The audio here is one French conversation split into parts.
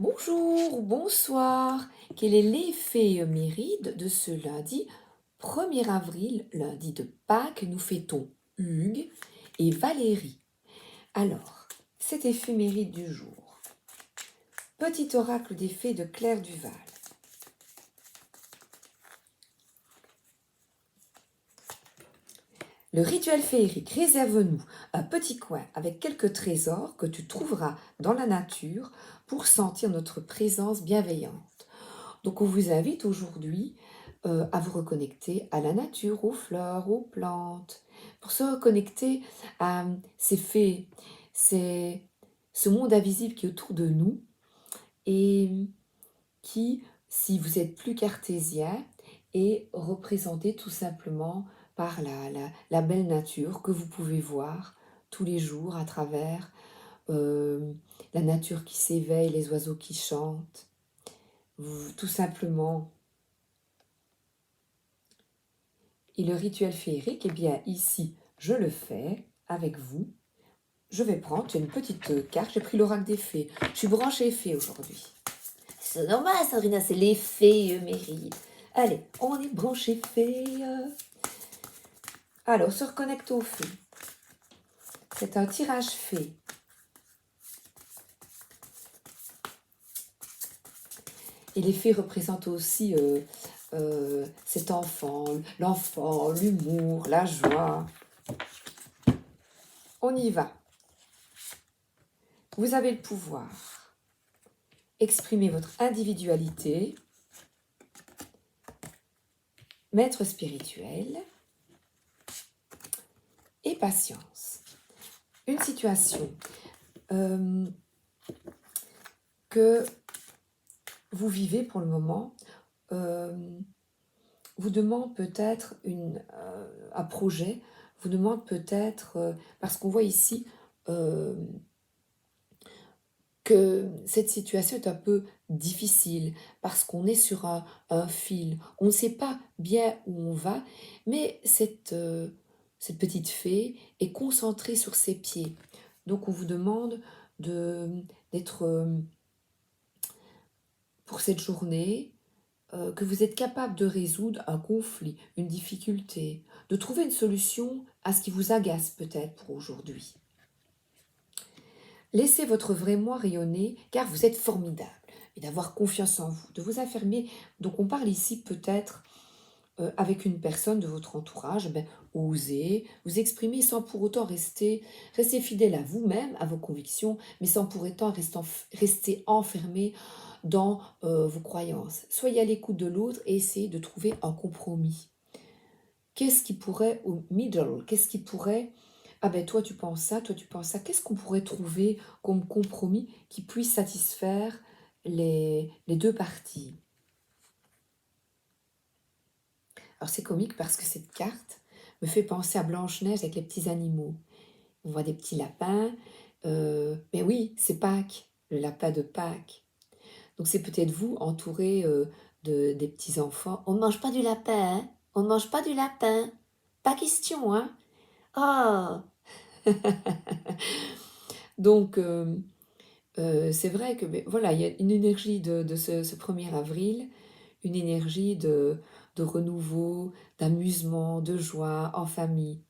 Bonjour ou bonsoir. Quel est l'effet éphéméride de ce lundi 1er avril, lundi de Pâques? Nous fêtons Hugues et Valérie. Alors, cet éphéméride du jour. Petit oracle des fées de Claire Duval. Le rituel féerique réserve-nous un petit coin avec quelques trésors que tu trouveras dans la nature pour sentir notre présence bienveillante. Donc on vous invite aujourd'hui à vous reconnecter à la nature, aux fleurs, aux plantes, pour se reconnecter à ces fées, ce monde invisible qui est autour de nous et qui, si vous êtes plus cartésien, est représenté tout simplement par la belle nature que vous pouvez voir tous les jours à travers la nature qui s'éveille, les oiseaux qui chantent. Tout simplement. Et le rituel féerique, eh bien ici, je le fais avec vous. Je vais prendre une petite carte, j'ai pris l'oracle des fées. Je suis branchée fée aujourd'hui. C'est normal, Sandrina, c'est les fées mérites. Allez, on est branché fée. Alors, on se reconnecte aux fées. C'est un tirage fée. Et les fées représentent aussi cet enfant, l'enfant, l'humour, la joie. On y va. Vous avez le pouvoir. Exprimez votre individualité. Maître spirituel. Et patience. Une situation que vous vivez pour le moment vous demande peut-être un projet, vous demande peut-être, parce qu'on voit ici que cette situation est un peu difficile, parce qu'on est sur un fil, on ne sait pas bien où on va, mais cette petite fée est concentrée sur ses pieds. Donc on vous demande d'être, pour cette journée, que vous êtes capable de résoudre un conflit, une difficulté, de trouver une solution à ce qui vous agace peut-être pour aujourd'hui. Laissez votre vrai moi rayonner car vous êtes formidable et d'avoir confiance en vous, de vous affirmer. Donc on parle ici peut-être avec une personne de votre entourage, osez vous exprimer sans pour autant rester fidèle à vous-même, à vos convictions, mais sans pour autant rester enfermé dans vos croyances. Soyez à l'écoute de l'autre et essayez de trouver un compromis. Qu'est-ce qui pourrait, au middle, qu'est-ce qui pourrait, ah ben toi tu penses ça, toi tu penses ça, qu'est-ce qu'on pourrait trouver comme compromis qui puisse satisfaire les deux parties? Alors c'est comique parce que cette carte me fait penser à Blanche-Neige avec les petits animaux. On voit des petits lapins, mais oui, c'est Pâques, le lapin de Pâques. Donc c'est peut-être vous entouré des petits-enfants. On ne mange pas du lapin, hein? On ne mange pas du lapin. Pas question, hein? Ah! Donc c'est vrai que voilà, il y a une énergie de ce 1er avril, une énergie de renouveau, d'amusement, de joie en famille.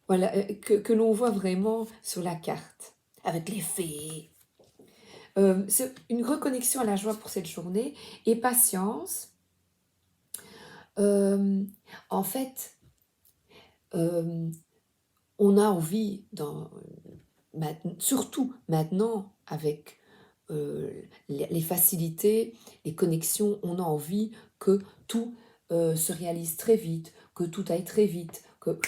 Voilà, que l'on voit vraiment sur la carte, avec les fées. C'est une reconnexion à la joie pour cette journée et patience. En fait, on a envie, surtout maintenant, avec les facilités, les connexions, on a envie que tout se réalise très vite, que tout aille très vite, que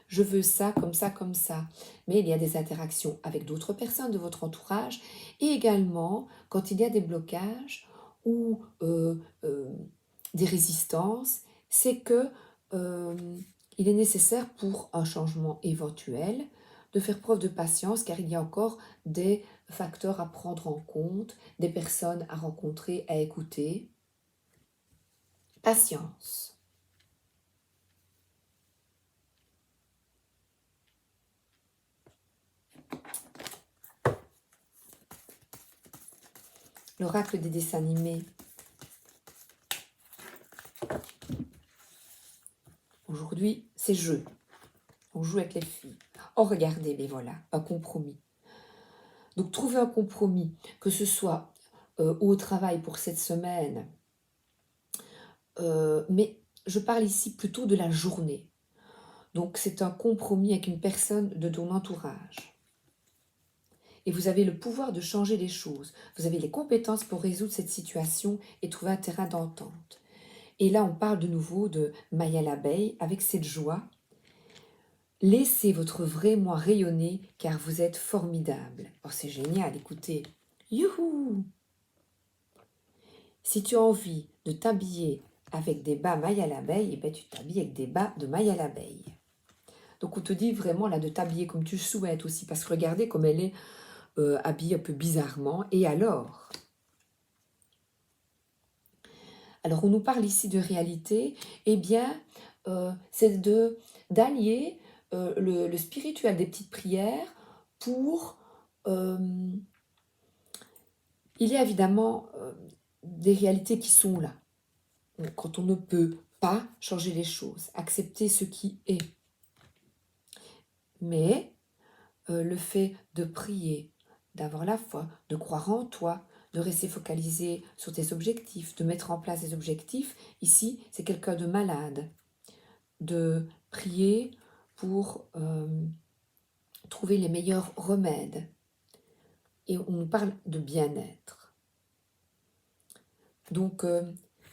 je veux ça, comme ça, comme ça. Mais il y a des interactions avec d'autres personnes de votre entourage et également quand il y a des blocages ou des résistances, c'est que il est nécessaire pour un changement éventuel de faire preuve de patience car il y a encore des facteurs à prendre en compte, des personnes à rencontrer, à écouter. Patience. l'oracle des dessins animés. Aujourd'hui, c'est jeu. On joue avec les filles. Oh, regardez, mais voilà, un compromis. Donc, trouver un compromis, que ce soit au travail pour cette semaine, mais je parle ici plutôt de la journée. Donc, c'est un compromis avec une personne de ton entourage. Et vous avez le pouvoir de changer les choses. Vous avez les compétences pour résoudre cette situation et trouver un terrain d'entente. Et là, on parle de nouveau de Maya l'abeille avec cette joie. Laissez votre vrai moi rayonner car vous êtes formidable. Oh, c'est génial, écoutez. Youhou! Si tu as envie de t'habiller avec des bas Maya l'abeille, eh ben, tu t'habilles avec des bas de Maya l'abeille. Donc on te dit vraiment là de t'habiller comme tu souhaites aussi, parce que regardez comme elle est habillée un peu bizarrement. Et alors on nous parle ici de réalité, eh bien c'est d'allier le spirituel des petites prières pour... il y a évidemment des réalités qui sont là. Quand on ne peut pas changer les choses, accepter ce qui est. Mais le fait de prier, d'avoir la foi, de croire en toi, de rester focalisé sur tes objectifs, de mettre en place des objectifs, ici, c'est quelqu'un de malade. De prier pour trouver les meilleurs remèdes. Et on nous parle de bien-être. Donc,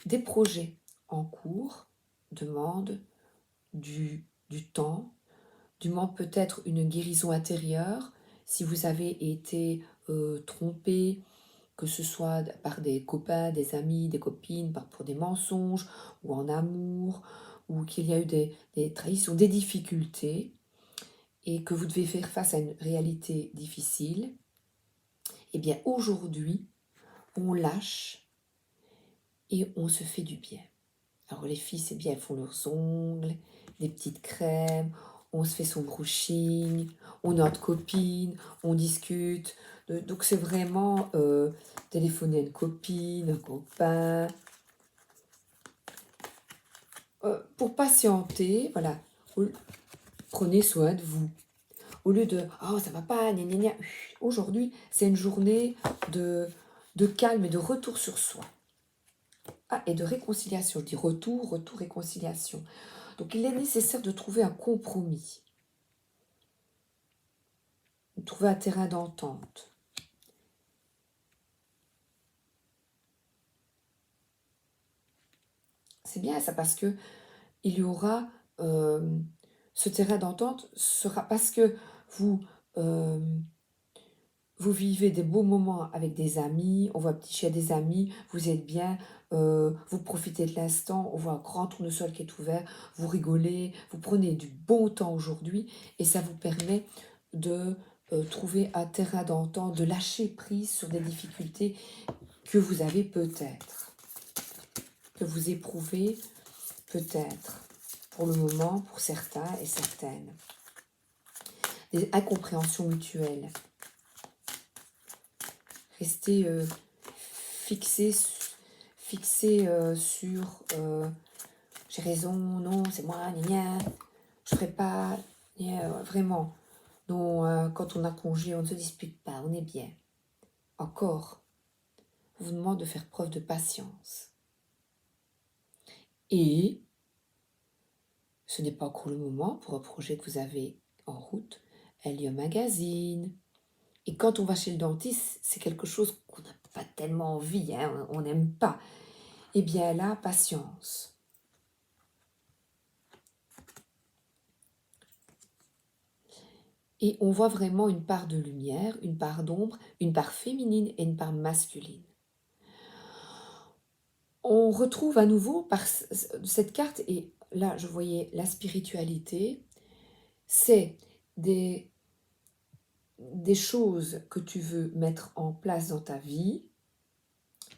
des projets en cours demandent du temps, demandent peut-être une guérison intérieure. Si vous avez été trompé, que ce soit par des copains, des amis, des copines, pour des mensonges, ou en amour, ou qu'il y a eu des trahisons, des difficultés, et que vous devez faire face à une réalité difficile, eh bien aujourd'hui, on lâche et on se fait du bien. Alors les filles, c'est bien, elles font leurs ongles, des petites crèmes, on se fait son brushing, on est entre copines, on discute. Donc c'est vraiment téléphoner à une copine, un copain. Pour patienter, voilà, prenez soin de vous. Au lieu de « oh ça va pas, gna gna gna », aujourd'hui c'est une journée de calme et de retour sur soi. Ah, et de réconciliation, je dis retour, réconciliation. Donc il est nécessaire de trouver un compromis, de trouver un terrain d'entente. C'est bien ça parce que il y aura ce terrain d'entente sera parce que vous vous vivez des beaux moments avec des amis, on voit petit chien des amis, vous êtes bien, vous profitez de l'instant, on voit un grand tournesol qui est ouvert, vous rigolez, vous prenez du bon temps aujourd'hui et ça vous permet de trouver un terrain d'entente, de lâcher prise sur des difficultés que vous avez peut-être, que vous éprouvez peut-être pour le moment, pour certains et certaines. Des incompréhensions mutuelles. Rester fixé sur j'ai raison, non, c'est moi, gna gna, je ferai pas, vraiment. Non, quand on a congé, on ne se dispute pas, on est bien. Encore, on vous demande de faire preuve de patience. Et ce n'est pas encore le moment pour un projet que vous avez en route, Elio Magazine. Et quand on va chez le dentiste, c'est quelque chose qu'on n'a pas tellement envie, hein, on n'aime pas. Eh bien là, patience. Et on voit vraiment une part de lumière, une part d'ombre, une part féminine et une part masculine. On retrouve à nouveau par cette carte, et là je voyais la spiritualité, c'est des choses que tu veux mettre en place dans ta vie.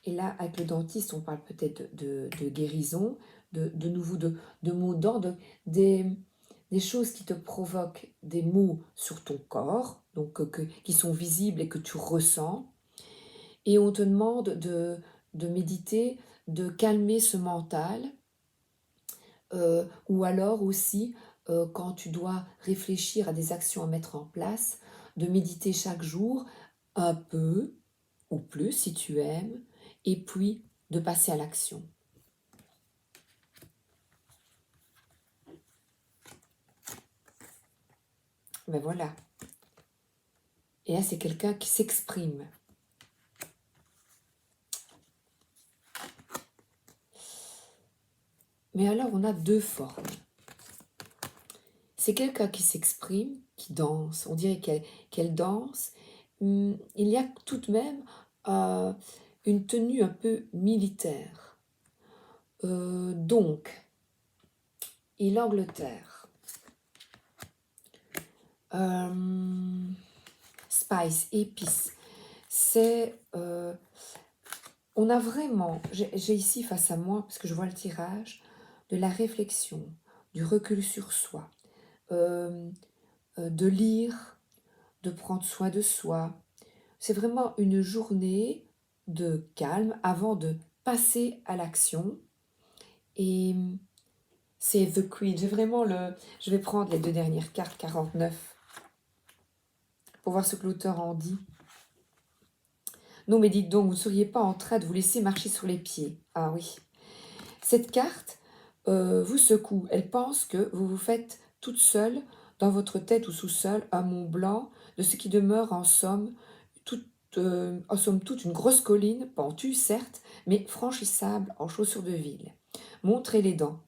Et là, avec le dentiste, on parle peut-être de guérison, de nouveau de maux d'ordre, des choses qui te provoquent des maux sur ton corps, donc qui sont visibles et que tu ressens. et on te demande de méditer, de calmer ce mental, ou alors aussi quand tu dois réfléchir à des actions à mettre en place, de méditer chaque jour un peu ou plus si tu aimes, et puis de passer à l'action. Ben voilà. Et là, c'est quelqu'un qui s'exprime. Mais alors, on a deux formes. C'est quelqu'un qui s'exprime, qui danse. On dirait qu'elle danse. Il y a tout de même une tenue un peu militaire. Donc, et l'Angleterre. Spice, épices. C'est... on a vraiment... J'ai ici face à moi, parce que je vois le tirage, de la réflexion, du recul sur soi, de lire, de prendre soin de soi. C'est vraiment une journée de calme avant de passer à l'action. Et c'est The Queen. Je vais prendre les deux dernières cartes, 49, pour voir ce que l'auteur en dit. Non, mais dites donc, vous ne seriez pas en train de vous laisser marcher sur les pieds. Ah oui. Cette carte vous secoue. Elle pense que vous vous faites toute seule, dans votre tête ou sous-sol, un mont blanc de ce qui demeure en somme toute une grosse colline, pentue certes, mais franchissable en chaussures de ville. Montrez les dents.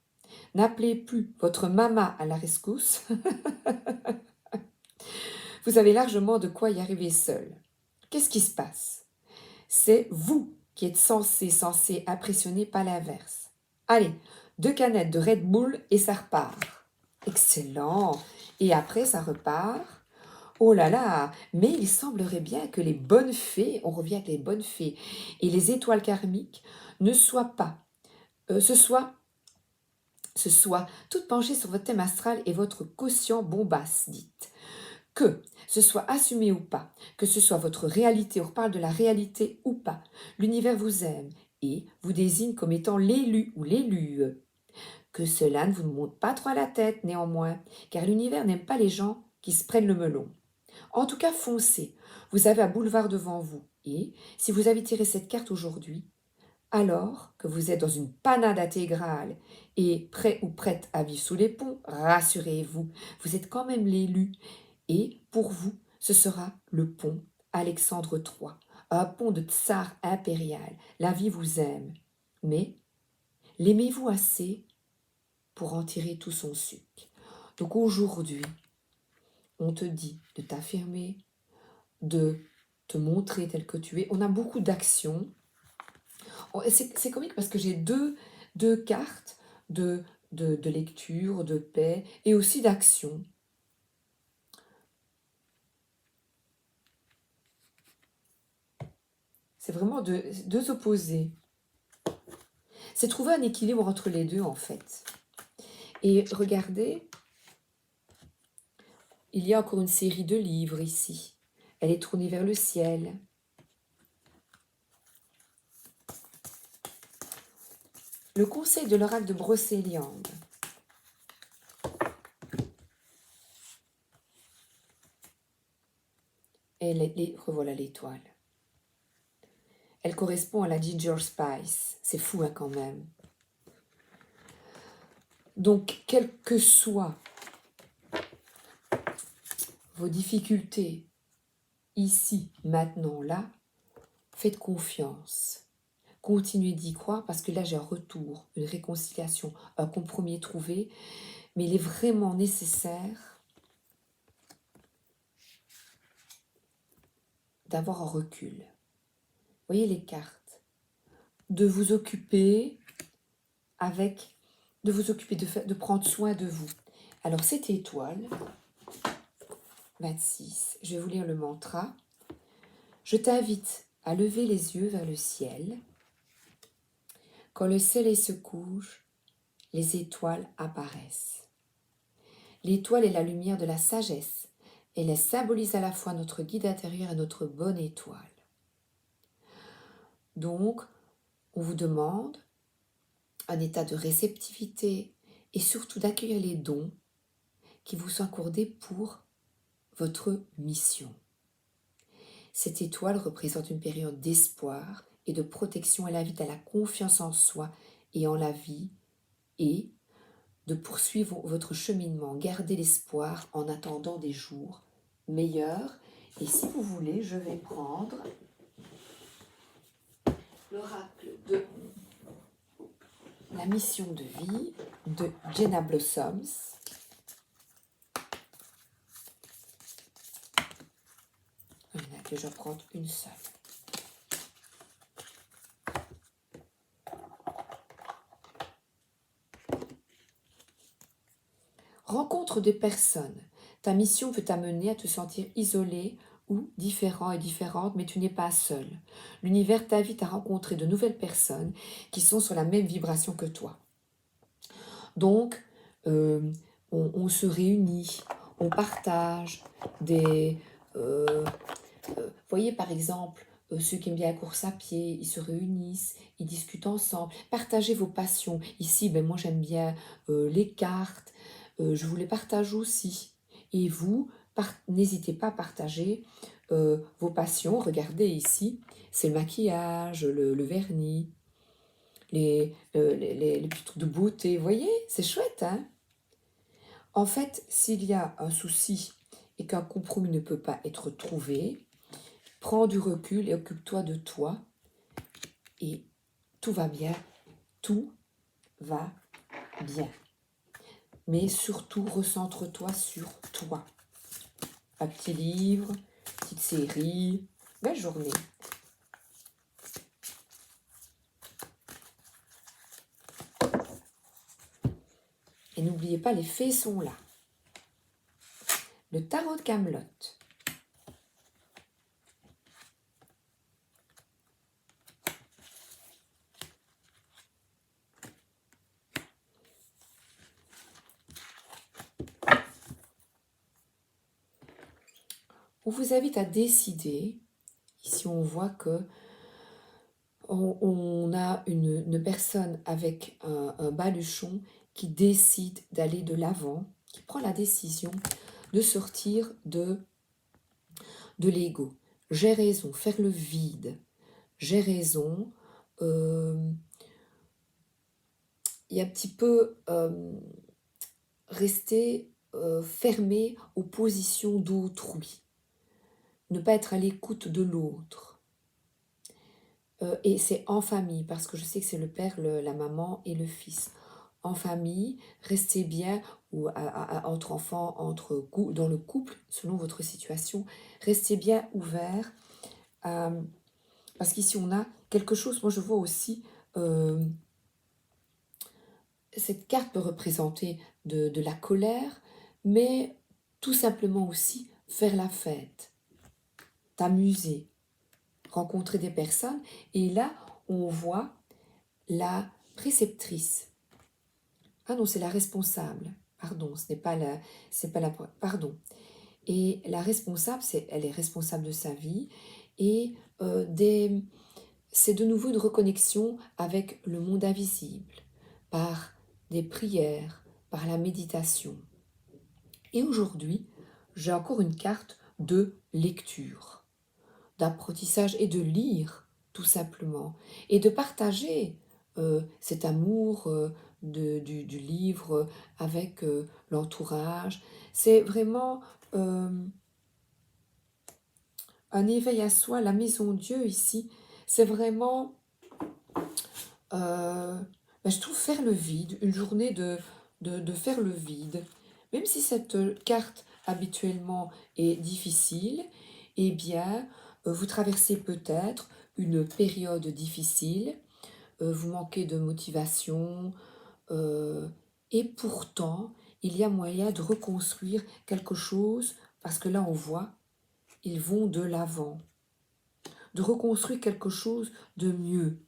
N'appelez plus votre maman à la rescousse. Vous avez largement de quoi y arriver seul. Qu'est-ce qui se passe? C'est vous qui êtes censé impressionner, pas l'inverse. Allez, 2 canettes de Red Bull et ça repart. Excellent. Et après, ça repart. Oh là là, mais il semblerait bien que les bonnes fées, on revient avec les bonnes fées, et les étoiles karmiques ne soient pas, ce soit toutes penchées sur votre thème astral et votre quotient bombasse, dites. Que ce soit assumé ou pas, que ce soit votre réalité, on reparle de la réalité ou pas, l'univers vous aime et vous désigne comme étant l'élu ou l'élue. Que cela ne vous monte pas trop à la tête néanmoins, car l'univers n'aime pas les gens qui se prennent le melon. En tout cas, foncez, vous avez un boulevard devant vous, et si vous avez tiré cette carte aujourd'hui, alors que vous êtes dans une panade intégrale et prêt ou prête à vivre sous les ponts, rassurez-vous, vous êtes quand même l'élu. Et pour vous, ce sera le pont Alexandre III, un pont de tsar impérial. La vie vous aime. Mais l'aimez-vous assez pour en tirer tout son sucre? Donc aujourd'hui, on te dit de t'affirmer, de te montrer tel que tu es. On a beaucoup d'actions. C'est comique parce que j'ai deux cartes de lecture, de paix et aussi d'action. C'est vraiment deux opposés. C'est trouver un équilibre entre les deux en fait. Et regardez, il y a encore une série de livres ici. Elle est tournée vers le ciel. Le conseil de l'oracle de Brocéliande. Et revoilà l'étoile. Elle correspond à la Ginger Spice. C'est fou hein, quand même. Donc, quelles que soient vos difficultés, ici, maintenant, là, faites confiance. Continuez d'y croire parce que là, j'ai un retour, une réconciliation, un compromis trouvé. Mais il est vraiment nécessaire d'avoir un recul. Voyez les cartes. De vous occuper de prendre soin de vous. Alors, cette étoile, 26, je vais vous lire le mantra. Je t'invite à lever les yeux vers le ciel. Quand le soleil se couche, les étoiles apparaissent. L'étoile est la lumière de la sagesse. Elle symbolise à la fois notre guide intérieur et notre bonne étoile. Donc, on vous demande un état de réceptivité et surtout d'accueillir les dons qui vous sont accordés pour votre mission. Cette étoile représente une période d'espoir et de protection. Elle invite à la confiance en soi et en la vie et de poursuivre votre cheminement. Gardez l'espoir en attendant des jours meilleurs. Et si vous voulez, je vais prendre l'oracle de la mission de vie de Jenna Blossoms. Il n'y en a que je vais prendre une seule. Rencontre des personnes. Ta mission peut t'amener à te sentir isolé ou différent et différente, mais tu n'es pas seul. L'univers t'invite à rencontrer de nouvelles personnes qui sont sur la même vibration que toi. Donc, on se réunit, on partage des... voyez par exemple, ceux qui aiment bien la course à pied, ils se réunissent, ils discutent ensemble. Partagez vos passions. Ici, moi j'aime bien les cartes. Je vous les partage aussi. Et vous, n'hésitez pas à partager vos passions. Regardez ici, c'est le maquillage, le vernis, les petits trucs de beauté. Vous voyez, c'est chouette, hein? En fait, s'il y a un souci et qu'un compromis ne peut pas être trouvé, prends du recul et occupe-toi de toi. Et tout va bien, tout va bien. Mais surtout, recentre-toi sur toi. Un petit livre, petite série, belle journée. Et n'oubliez pas, les fées sont là. Le tarot de Camelot. On vous invite à décider. Ici, on voit que on a une personne avec un baluchon qui décide d'aller de l'avant, qui prend la décision de sortir de l'ego. J'ai raison, faire le vide. J'ai raison. Il y a un petit peu rester fermé aux positions d'autrui. Ne pas être à l'écoute de l'autre. Et c'est en famille, parce que je sais que c'est le père, la maman et le fils. En famille, restez bien, ou entre enfants, dans le couple, selon votre situation, restez bien ouvert. Parce qu'ici, on a quelque chose, moi je vois aussi, cette carte peut représenter de la colère, mais tout simplement aussi faire la fête, t'amuser, rencontrer des personnes. Et là, on voit la préceptrice. Ah non, c'est la responsable. Pardon, ce n'est pas la... Pardon. Et la responsable, elle est responsable de sa vie. Et c'est de nouveau une reconnexion avec le monde invisible, par des prières, par la méditation. Et aujourd'hui, j'ai encore une carte de lecture, d'apprentissage et de lire, tout simplement, et de partager cet amour du livre avec l'entourage. C'est vraiment un éveil à soi. La maison Dieu ici, c'est vraiment, je trouve, faire le vide, une journée de faire le vide. Même si cette carte habituellement est difficile, eh bien, vous traversez peut-être une période difficile, vous manquez de motivation, et pourtant, il y a moyen de reconstruire quelque chose, parce que là, on voit, ils vont de l'avant, de reconstruire quelque chose de mieux.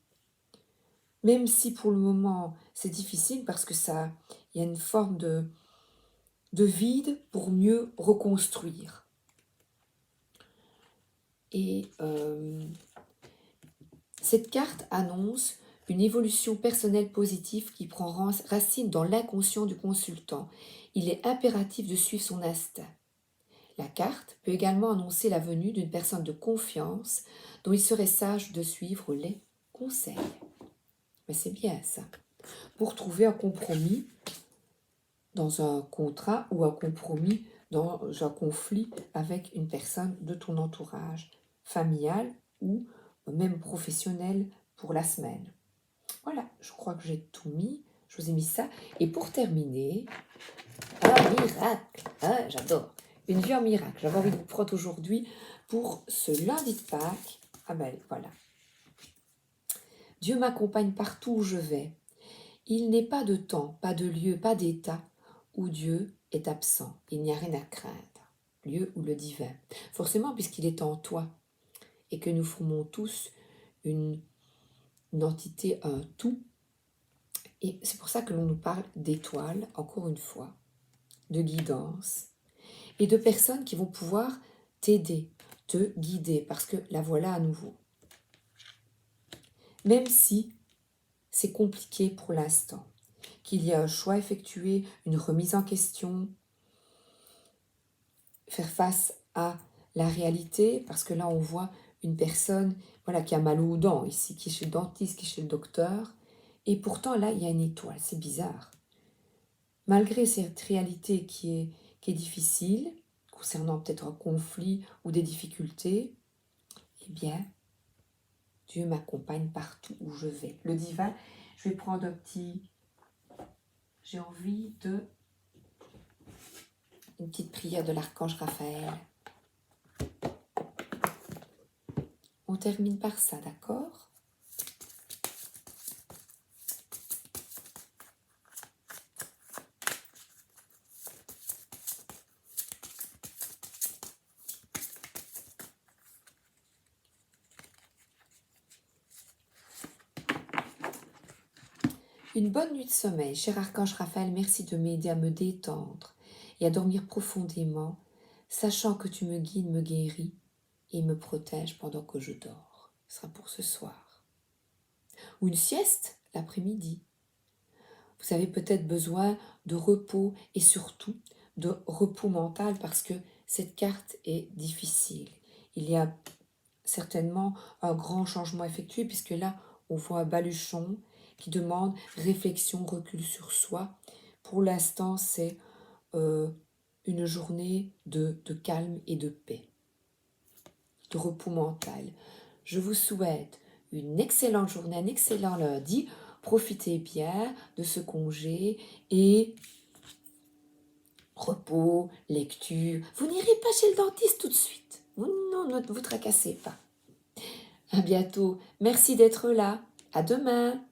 Même si pour le moment, c'est difficile, parce que il y a une forme de vide pour mieux reconstruire. Et Cette carte annonce une évolution personnelle positive qui prend racine dans l'inconscient du consultant. Il est impératif de suivre son instinct. La carte peut également annoncer la venue d'une personne de confiance dont il serait sage de suivre les conseils. Mais c'est bien ça. Pour trouver un compromis dans un contrat ou un compromis dans un conflit avec une personne de ton entourage, familial ou même professionnel pour la semaine. Voilà, je crois que j'ai tout mis. Je vous ai mis ça. Et pour terminer, un miracle. Ah, j'adore. Une vie en miracle. J'avais envie de vous prendre aujourd'hui pour ce lundi de Pâques. Ah ben voilà. Dieu m'accompagne partout où je vais. Il n'est pas de temps, pas de lieu, pas d'état où Dieu est absent. Il n'y a rien à craindre. Lieu ou le divin. Forcément, puisqu'il est en toi et que nous formons tous une entité, un tout. Et c'est pour ça que l'on nous parle d'étoiles, encore une fois, de guidance et de personnes qui vont pouvoir t'aider, te guider, parce que la voilà à nouveau. Même si c'est compliqué pour l'instant, qu'il y a un choix effectué, une remise en question, faire face à la réalité, parce que là on voit une personne voilà, qui a mal aux dents ici, qui est chez le dentiste, qui est chez le docteur, et pourtant là il y a une étoile, c'est bizarre. Malgré cette réalité qui est difficile, concernant peut-être un conflit ou des difficultés, eh bien, Dieu m'accompagne partout où je vais. Le divin, je vais prendre un petit... J'ai envie de... Une petite prière de l'archange Raphaël. On termine par ça, d'accord ? Une bonne nuit de sommeil, cher archange Raphaël, merci de m'aider à me détendre et à dormir profondément, sachant que tu me guides, me guéris et me protèges pendant que je dors. Ce sera pour ce soir. Ou une sieste l'après-midi. Vous avez peut-être besoin de repos et surtout de repos mental parce que cette carte est difficile. Il y a certainement un grand changement effectué puisque là, on voit un baluchon qui demande réflexion, recul sur soi. Pour l'instant, c'est une journée de calme et de paix, de repos mental. Je vous souhaite une excellente journée, un excellent lundi. Profitez bien de ce congé et repos, lecture. Vous n'irez pas chez le dentiste tout de suite. Non, ne vous tracassez pas. À bientôt. Merci d'être là. À demain.